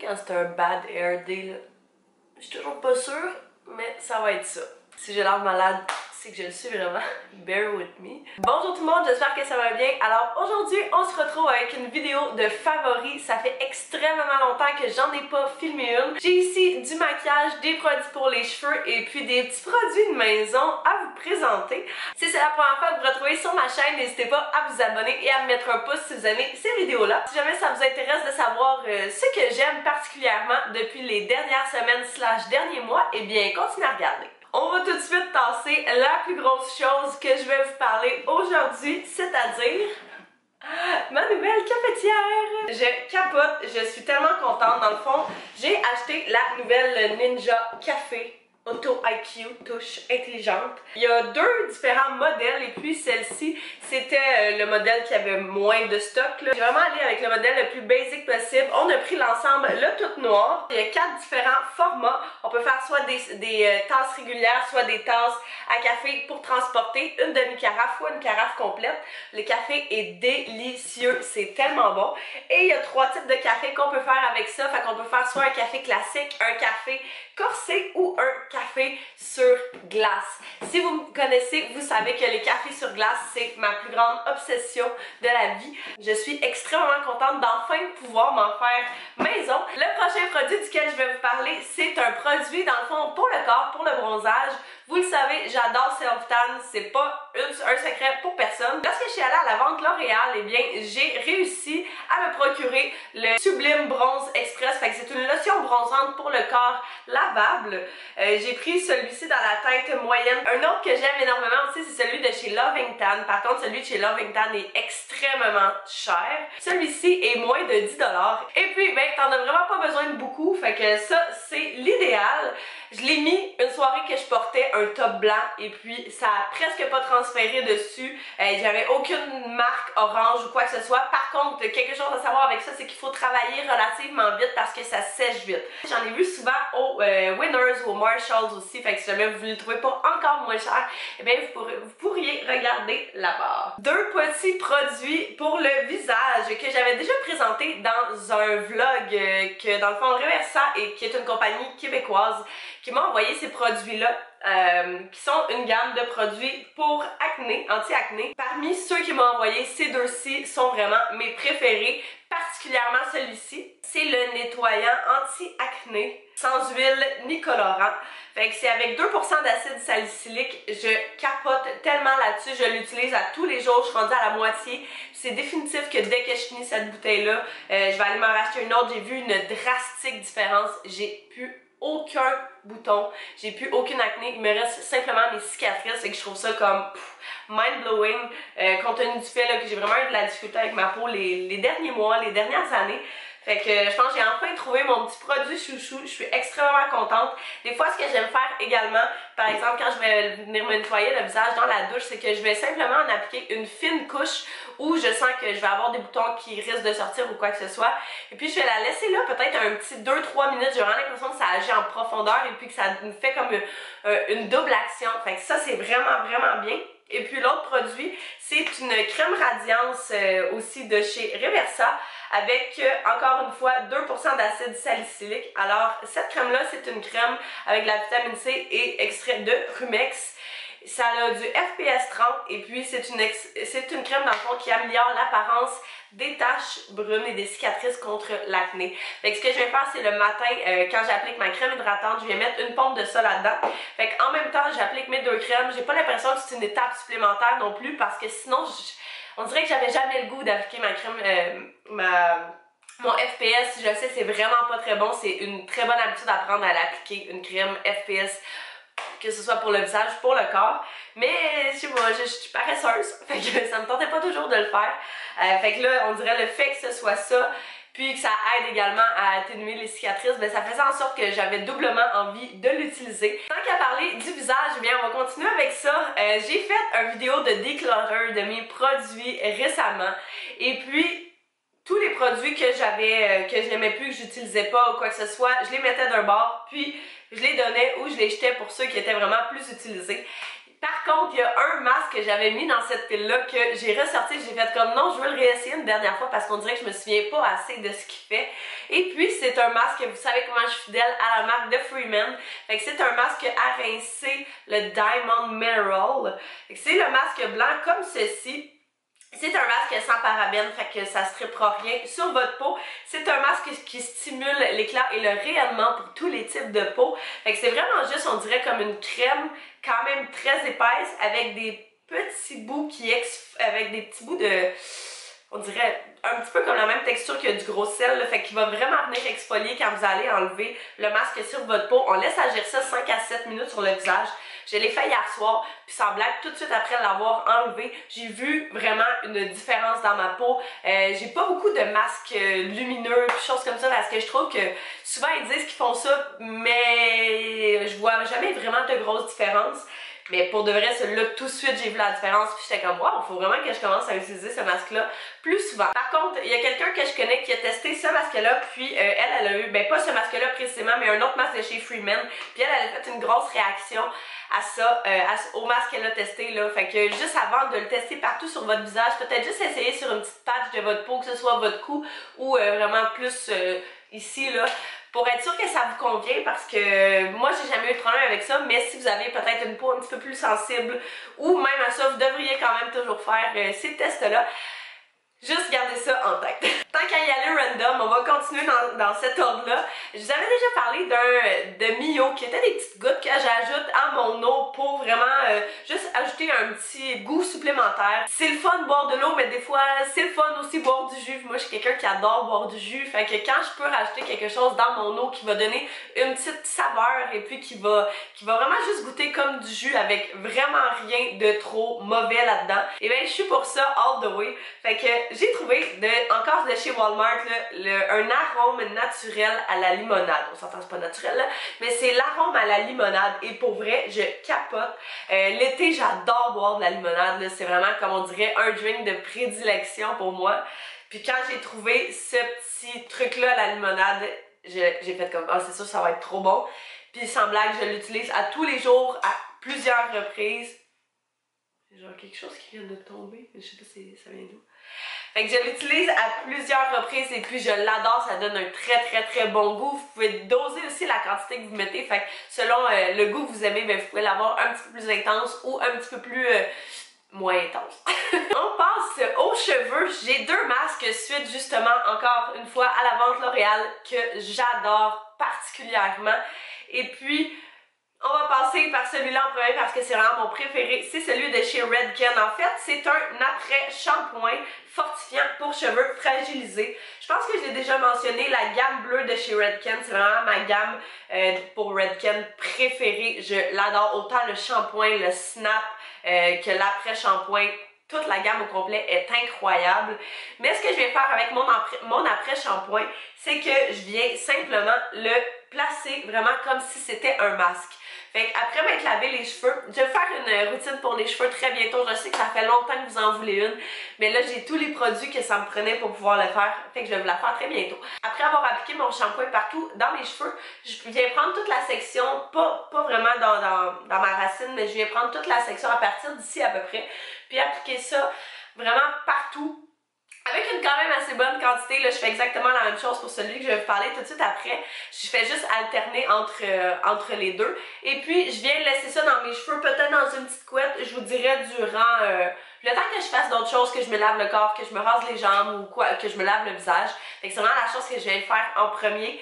quand c'est un bad hair day, là. Je suis toujours pas sûre, mais ça va être ça. Si j'ai l'air malade, c'est que je le suis vraiment. Bear with me. Bonjour tout le monde, j'espère que ça va bien. Alors aujourd'hui, on se retrouve avec une vidéo de favoris. Ça fait extrêmement longtemps que j'en ai pas filmé une. J'ai ici du maquillage, des produits pour les cheveux et puis des petits produits de maison à vous présenter. Si c'est la première fois que vous vous retrouvez sur ma chaîne, n'hésitez pas à vous abonner et à me mettre un pouce si vous aimez ces vidéos-là. Si jamais ça vous intéresse de savoir ce que j'aime particulièrement depuis les dernières semaines / derniers mois, eh bien continuez à regarder. On va tout de suite tasser la plus grosse chose que je vais vous parler aujourd'hui, c'est-à-dire ma nouvelle cafetière. Je capote, je suis tellement contente. Dans le fond, j'ai acheté la nouvelle Ninja Café Auto IQ touche intelligente. Il y a deux différents modèles et puis celle-ci, c'était le modèle qui avait moins de stock. J'ai vraiment allé avec le modèle le plus basic possible. On a pris l'ensemble, le tout noir. Il y a 4 différents formats. On peut faire soit des tasses régulières, soit des tasses à café pour transporter, une demi-carafe ou une carafe complète. Le café est délicieux, c'est tellement bon. Et il y a 3 types de café qu'on peut faire avec ça. Fait qu'on peut faire soit un café classique, un café corsé ou un café sur glace. Si vous me connaissez, vous savez que les cafés sur glace, c'est ma plus grande obsession de la vie. Je suis extrêmement contente d'enfin pouvoir m'en faire maison. Le prochain produit duquel je vais vous parler, c'est un produit dans le fond pour le corps, pour le bronzage. Vous le savez, j'adore Self-Tan, c'est pas un secret pour personne. Lorsque je suis allée à la vente L'Oréal, eh bien, j'ai réussi à me procurer le Sublime Bronze Express. Fait que c'est une lotion bronzante pour le corps lavable. J'ai pris celui-ci dans la teinte moyenne. Un autre que j'aime énormément aussi, c'est celui de chez Loving Tan. Par contre, celui de chez Loving Tan est extrêmement cher. Celui-ci est moins de 10 $. Et puis, ben, t'en as vraiment pas besoin de beaucoup. Fait que ça, c'est l'idéal. Je l'ai mis une soirée que je portais un top blanc et puis ça a presque pas transféré dessus. J'avais aucune marque orange ou quoi que ce soit. Par contre, quelque chose à savoir avec ça, c'est qu'il faut travailler relativement vite parce que ça sèche vite. J'en ai vu souvent au Winners ou au Marshalls aussi. Fait que si jamais vous le trouvez pas encore moins cher, eh bien vous pourriez regarder la barre. Deux petits produits pour le visage que j'avais déjà présenté dans un vlog que dans le fond Reversa et qui est une compagnie québécoise qui m'a envoyé ces produits-là, qui sont une gamme de produits pour acné, anti-acné. Parmi ceux qui m'ont envoyé, ces deux-ci sont vraiment mes préférés, particulièrement celui-ci. C'est le nettoyant anti-acné, sans huile ni colorant. Fait que c'est avec 2% d'acide salicylique. Je capote tellement là-dessus, je l'utilise à tous les jours, je suis rendue à la moitié. C'est définitif que dès que je finis cette bouteille-là, je vais aller m'en racheter une autre. J'ai vu une drastique différence, j'ai pu aucun bouton, j'ai plus aucune acné, il me reste simplement mes cicatrices et que je trouve ça comme mind-blowing compte tenu du fait là, que j'ai vraiment eu de la difficulté avec ma peau les derniers mois, les dernières années. Fait que je pense que j'ai enfin trouvé mon petit produit chouchou, je suis extrêmement contente. Des fois, ce que j'aime faire également, par exemple quand je vais venir me nettoyer le visage dans la douche, c'est que je vais simplement en appliquer une fine couche où je sens que je vais avoir des boutons qui risquent de sortir ou quoi que ce soit. Et puis je vais la laisser là peut-être un petit 2-3 minutes, j'ai vraiment l'impression que ça agit en profondeur et puis que ça me fait comme une double action. Fait que ça c'est vraiment bien. Et puis l'autre produit, c'est une crème radiance aussi de chez Reversa avec encore une fois 2% d'acide salicylique. Alors cette crème là, c'est une crème avec de la vitamine C et extrait de rumex. Ça a du FPS 30 et puis c'est une crème dans le fond qui améliore l'apparence des taches brunes et des cicatrices contre l'acné. Fait que ce que je vais faire, c'est le matin, quand j'applique ma crème hydratante, je vais mettre une pompe de ça là-dedans. Fait qu'en même temps, j'applique mes deux crèmes. J'ai pas l'impression que c'est une étape supplémentaire non plus parce que sinon, on dirait que j'avais jamais le goût d'appliquer ma crème, mon FPS. Je sais, c'est vraiment pas très bon. C'est une très bonne habitude d'apprendre à l'appliquer, une crème FPS, que ce soit pour le visage, pour le corps. Mais je sais pas, je suis paresseuse, fait que ça me tentait pas toujours de le faire. Fait que là, on dirait le fait que ce soit ça, puis que ça aide également à atténuer les cicatrices, ben ça faisait en sorte que j'avais doublement envie de l'utiliser. Tant qu'à parler du visage, eh bien on va continuer avec ça. J'ai fait une vidéo de declutter de mes produits récemment, et puis tous les produits que j'avais, que je n'aimais plus, que j'utilisais pas ou quoi que ce soit, je les mettais d'un bord, puis je les donnais ou je les jetais pour ceux qui étaient vraiment plus utilisés. Par Par contre, il y a un masque que j'avais mis dans cette pile-là que j'ai ressorti, j'ai fait comme non, je veux le réessayer une dernière fois parce qu'on dirait que je me souviens pas assez de ce qu'il fait. Et puis, c'est un masque, vous savez comment je suis fidèle à la marque de Freeman. Fait que c'est un masque à rincer, le Diamond Mineral. C'est le masque blanc comme ceci. C'est un masque sans parabènes, fait que ça ne strippera rien sur votre peau. C'est un masque qui stimule l'éclat et le rayonnement pour tous les types de peau. Fait que c'est vraiment juste, on dirait comme une crème quand même très épaisse avec des petits bouts avec des petits bouts de... On dirait un petit peu comme la même texture que du gros sel, là, fait qu'il va vraiment venir exfolier quand vous allez enlever le masque sur votre peau. On laisse agir ça 5 à 7 minutes sur le visage. Je l'ai fait hier soir, puis sans blague, tout de suite après l'avoir enlevé, j'ai vu vraiment une différence dans ma peau. J'ai pas beaucoup de masques lumineux, puis choses comme ça, parce que je trouve que souvent ils disent qu'ils font ça, mais je vois jamais vraiment de grosses différences. Mais pour de vrai, celui-là, tout de suite, j'ai vu la différence, puis j'étais comme, wow, il faut vraiment que je commence à utiliser ce masque-là plus souvent. Par contre, il y a quelqu'un que je connais qui a testé ce masque-là, puis elle a eu, ben pas ce masque-là précisément, mais un autre masque de chez Freeman, puis elle a fait une grosse réaction à ça, au masque qu'elle a testé, là. Fait que juste avant de le tester partout sur votre visage, peut-être juste essayer sur une petite patch de votre peau, que ce soit votre cou ou vraiment plus ici, là, pour être sûr que ça vous convient, parce que moi j'ai jamais eu de problème avec ça, mais si vous avez peut-être une peau un petit peu plus sensible ou même à ça, vous devriez quand même toujours faire ces tests-là. Juste garder ça en tête. Tant qu'à y aller random, on va continuer dans cet ordre-là. Je vous avais déjà parlé de Mio, qui étaient des petites gouttes que j'ajoute à mon eau pour vraiment juste ajouter un petit goût supplémentaire. C'est le fun de boire de l'eau, mais des fois c'est le fun aussi de boire du jus. Moi je suis quelqu'un qui adore boire du jus, fait que quand je peux rajouter quelque chose dans mon eau qui va donner une petite saveur et puis qui va vraiment juste goûter comme du jus avec vraiment rien de trop mauvais là-dedans, et bien je suis pour ça all the way. Fait que j'ai trouvé encore de chez Walmart là, un arôme naturel à la limonade. On s'entend, c'est pas naturel là, mais c'est l'arôme à la limonade et pour vrai, je capote. L'été, j'adore boire de la limonade. C'est vraiment, comme on dirait, un drink de prédilection pour moi. Puis quand j'ai trouvé ce petit truc-là, la limonade, j'ai fait comme, ah, c'est sûr, ça va être trop bon. Puis sans blague, je l'utilise à tous les jours, à plusieurs reprises. J'ai genre quelque chose qui vient de tomber, je sais pas si ça vient d'où. Fait que je l'utilise à plusieurs reprises et puis je l'adore, ça donne un très bon goût. Vous pouvez doser aussi la quantité que vous mettez, fait que selon le goût que vous aimez, ben, vous pouvez l'avoir un petit peu plus intense ou un petit peu plus moins intense. On passe aux cheveux. J'ai deux masques suite justement encore une fois à la vente L'Oréal que j'adore particulièrement. Et puis on va passer par celui-là en premier parce que c'est vraiment mon préféré. C'est celui de chez Redken. En fait, c'est un après-shampoing fortifiant pour cheveux fragilisés. Je pense que je l'ai déjà mentionné, la gamme bleue de chez Redken. C'est vraiment ma gamme pour Redken préférée. Je l'adore. Autant le shampoing, le snap que l'après-shampoing. Toute la gamme au complet est incroyable. Mais ce que je vais faire avec mon après-shampoing, c'est que je viens simplement le placer vraiment comme si c'était un masque. Fait qu'après m'être lavé les cheveux, je vais faire une routine pour les cheveux très bientôt. Je sais que ça fait longtemps que vous en voulez une, mais là j'ai tous les produits que ça me prenait pour pouvoir le faire. Fait que je vais vous la faire très bientôt. Après avoir appliqué mon shampoing partout dans mes cheveux, je viens prendre toute la section, pas vraiment dans ma racine, mais je viens prendre toute la section à partir d'ici à peu près, puis appliquer ça vraiment partout. Avec une quand même assez bonne quantité, là, je fais exactement la même chose pour celui que je vais vous parler tout de suite après. Je fais juste alterner entre les deux. Et puis, je viens laisser ça dans mes cheveux, peut-être dans une petite couette, je vous dirais durant le temps que je fasse d'autres choses, que je me lave le corps, que je me rase les jambes ou quoi, que je me lave le visage. Fait que c'est vraiment la chose que je vais faire en premier.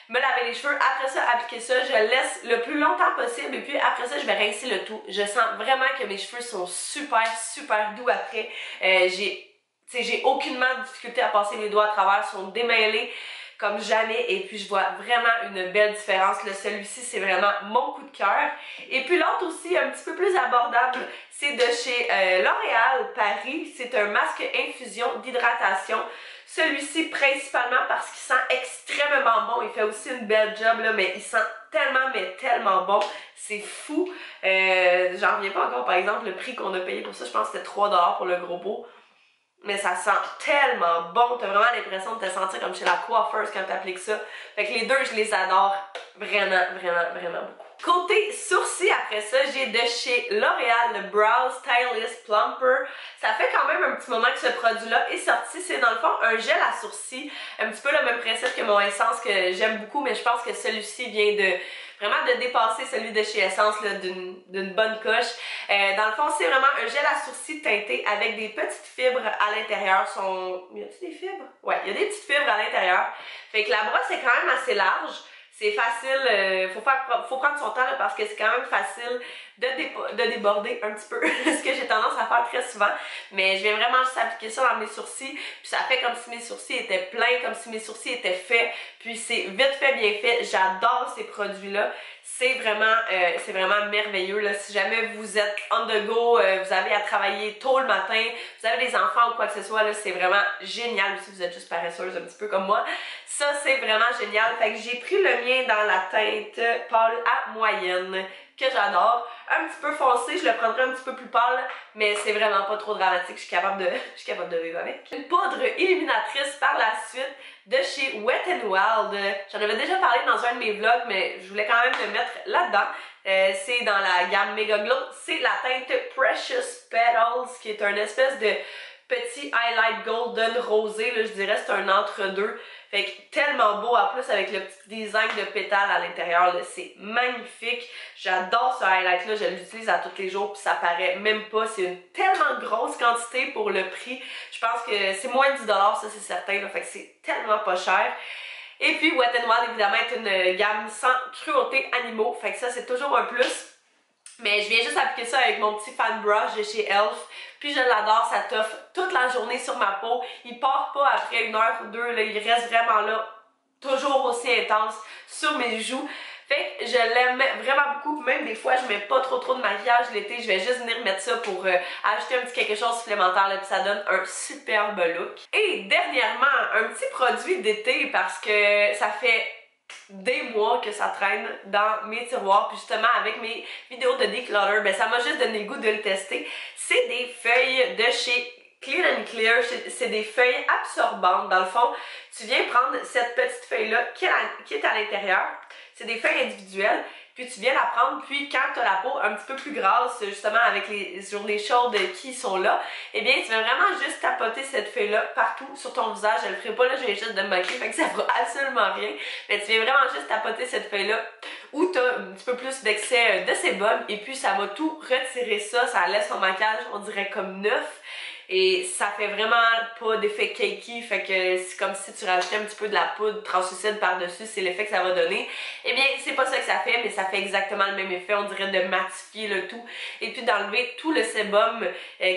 Me laver les cheveux, après ça, appliquer ça, je laisse le plus longtemps possible et puis après ça, je vais rincer le tout. Je sens vraiment que mes cheveux sont super doux après. J'ai aucunement de difficulté à passer mes doigts à travers, sont démêlés comme jamais et puis je vois vraiment une belle différence. Celui-ci, c'est vraiment mon coup de cœur. Et puis l'autre aussi, un petit peu plus abordable, c'est de chez L'Oréal Paris. C'est un masque infusion d'hydratation. Celui-ci principalement parce qu'il sent extrêmement bon. Il fait aussi une belle job, là, mais il sent tellement bon. C'est fou. J'en reviens pas encore, par exemple, le prix qu'on a payé pour ça. Je pense que c'était 3 $ pour le gros pot. Mais ça sent tellement bon, t'as vraiment l'impression de te sentir comme chez la coiffeuse quand t'appliques ça. Fait que les deux, je les adore vraiment beaucoup. Côté sourcils, après ça, j'ai de chez L'Oréal le Brow Stylist Plumper. Ça fait quand même un petit moment que ce produit-là est sorti. C'est dans le fond un gel à sourcils, un petit peu le même principe que mon Essence que j'aime beaucoup, mais je pense que celui-ci vient de vraiment de dépasser celui de chez Essence d'une bonne coche. Dans le fond, c'est vraiment un gel à sourcils teinté avec des petites fibres à l'intérieur. Y a-t-il des fibres? Ouais, il y a des petites fibres à l'intérieur. Fait que la brosse est quand même assez large. C'est facile, faut prendre son temps là, parce que c'est quand même facile de déborder un petit peu, ce que j'ai tendance à faire très souvent. Mais je viens vraiment juste appliquer ça dans mes sourcils, puis ça fait comme si mes sourcils étaient pleins, comme si mes sourcils étaient faits, puis c'est vite fait, bien fait. J'adore ces produits-là. C'est vraiment merveilleux là. Si jamais vous êtes on the go, vous avez à travailler tôt le matin, vous avez des enfants ou quoi que ce soit, là, c'est vraiment génial. Ou si vous êtes juste paresseuse un petit peu comme moi, ça c'est vraiment génial. Fait que j'ai pris le mien dans la teinte pâle à moyenne, que j'adore. Un petit peu foncé, je le prendrai un petit peu plus pâle, mais c'est vraiment pas trop dramatique, je suis capable de vivre avec. Une poudre illuminatrice par la suite de chez Wet n Wild. J'en avais déjà parlé dans un de mes vlogs, mais je voulais quand même le mettre là-dedans. C'est dans la gamme Mega Glow. C'est la teinte Precious Petals, qui est un espèce de petit highlight golden rosé, là, je dirais c'est un entre-deux. Fait que tellement beau, en plus avec le petit design de pétales à l'intérieur, c'est magnifique. J'adore ce highlight-là, je l'utilise à tous les jours puis ça paraît même pas. C'est une tellement grosse quantité pour le prix. Je pense que c'est moins de 10$, ça c'est certain, là, fait que c'est tellement pas cher. Et puis Wet n Wild, évidemment, est une gamme sans cruauté animaux, fait que ça c'est toujours un plus. Mais je viens juste appliquer ça avec mon petit fan brush de chez Elf. Puis je l'adore, ça toffe toute la journée sur ma peau. Il part pas après 1 heure ou 2, là, il reste vraiment là, toujours aussi intense sur mes joues. Fait que je l'aime vraiment beaucoup. Même des fois, je mets pas trop de maquillage l'été. Je vais juste venir mettre ça pour ajouter un petit quelque chose supplémentaire. Là, puis ça donne un superbe look. Et dernièrement, un petit produit d'été parce que ça fait des mois que ça traîne dans mes tiroirs, puis justement avec mes vidéos de declutter, ben ça m'a juste donné le goût de le tester. C'est des feuilles de chez Clean and Clear, c'est des feuilles absorbantes. Dans le fond, tu viens prendre cette petite feuille-là qui est à l'intérieur, c'est des feuilles individuelles, puis tu viens la prendre, puis quand tu as la peau un petit peu plus grasse, justement avec les journées chaudes qui sont là, eh bien tu vas vraiment juste tapoter cette feuille-là partout sur ton visage. Je le ferai pas là, je viens juste de me maquiller, fait que ça fera absolument rien. Mais tu viens vraiment juste tapoter cette feuille-là où tu as un petit peu plus d'excès de sébum, et puis ça va tout retirer ça laisse ton maquillage, on dirait comme neuf. Et ça fait vraiment pas d'effet cakey, fait que c'est comme si tu rajoutais un petit peu de la poudre translucide par-dessus, c'est l'effet que ça va donner. Eh bien, c'est pas ça que ça fait, mais ça fait exactement le même effet, on dirait de matifier le tout et puis d'enlever tout le sébum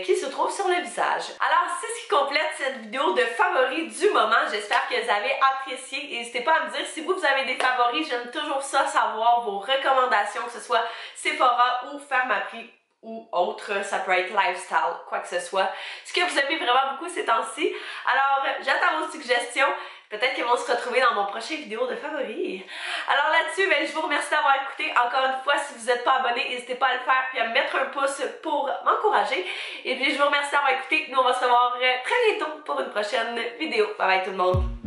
qui se trouve sur le visage. Alors, c'est ce qui complète cette vidéo de favoris du moment. J'espère que vous avez apprécié. N'hésitez pas à me dire si vous avez des favoris, j'aime toujours ça, savoir vos recommandations, que ce soit Sephora ou Pharmaprix ou autre, ça peut être lifestyle, quoi que ce soit. Ce que vous aimez vraiment beaucoup ces temps-ci. Alors, j'attends vos suggestions. Peut-être qu'elles vont se retrouver dans mon prochain vidéo de favoris. Alors là-dessus, ben, je vous remercie d'avoir écouté. Encore une fois, si vous n'êtes pas abonné, n'hésitez pas à le faire puis à me mettre un pouce pour m'encourager. Et puis, je vous remercie d'avoir écouté. Nous, on va se revoir très bientôt pour une prochaine vidéo. Bye bye tout le monde!